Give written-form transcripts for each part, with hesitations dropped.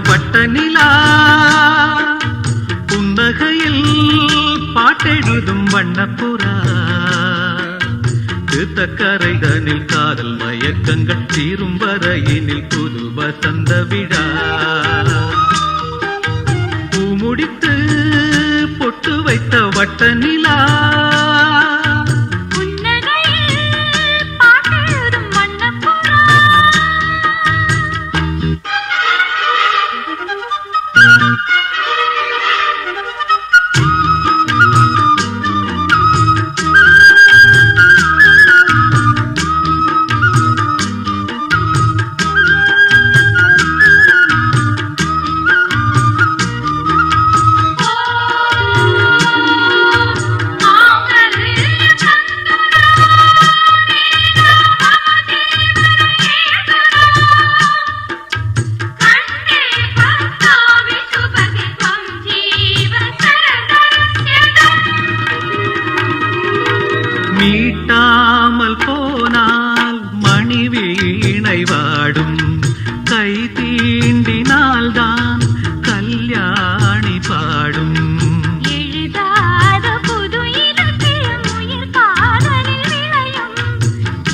வட்ட நிலா புன்னகையில் பாட்டெழுதும் வண்ணப்புறா தீர்த்தக்கரைதனில் காதல் மயக்கங்கள் தீரும் வரையினில் புது வசந்த விழா பூமுடித்து பொட்டு வைத்த வட்ட நிலா மீட்டாமல் போனால் மணி வீணை வாடும் கை தீண்டினால்தான் கல்யாணி பாடும் எழுதாத புது இலக்கியம் உயிர் காதலில் விளையும்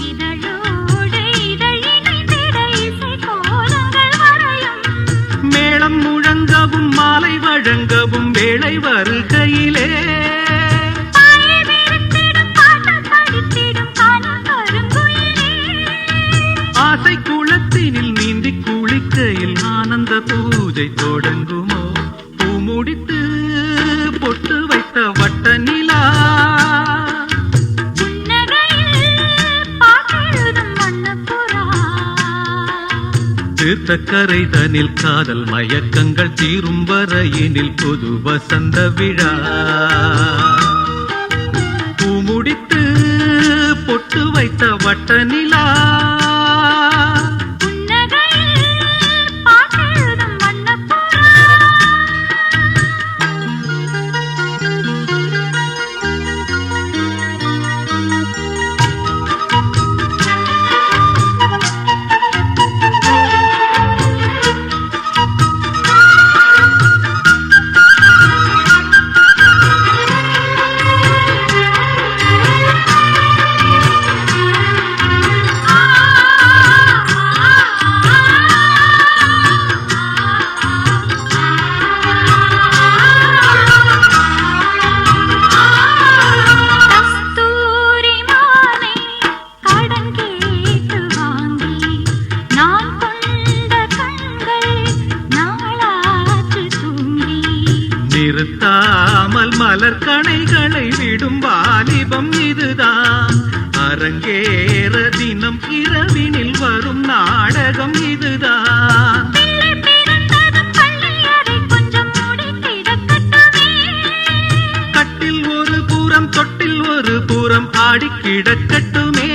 இதழோடு இதழினைந்திட இசை கோலங்கள் வரையும் மேளம் முழங்கவும் மாலை வழங்கவும் வேளை வருகையிலே ஆசை குளத்தினில் நீந்தி குளிக்கையில் ஆனந்த பூஜை தொடங்குமோ பூமுடித்து பொட்டு வைத்த வட்ட நிலா தீர்த்தக்கரைதனில் காதல் மயக்கங்கள் தீரும் வரையினில் புது வசந்த விழா பூமுடித்து பொட்டு வைத்த வட்ட நிலா நிறுத்தாமல் மலர் கணைகளை விடும் வாலிபம் இதுதான் அரங்கேற தினம் இரவினில் வரும் நாடகம் இதுதான் கட்டில் ஒரு புறம் தொட்டில் ஒரு புறம் ஆடி கிடக்கட்டுமே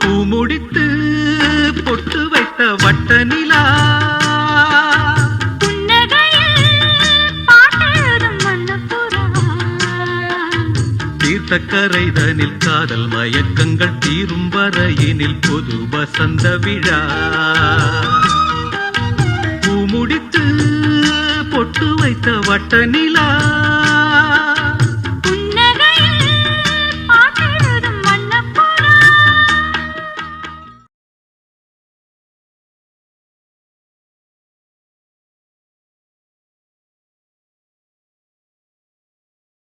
பூமுடித்து பொட்டு வைத்த வட்ட நிலா தீர்த்தக்கரைதனில் காதல் மயக்கங்கள் தீரும் வரையினில் புது வசந்த விழா பூமுடித்து பொட்டு வைத்த வட்ட நிலா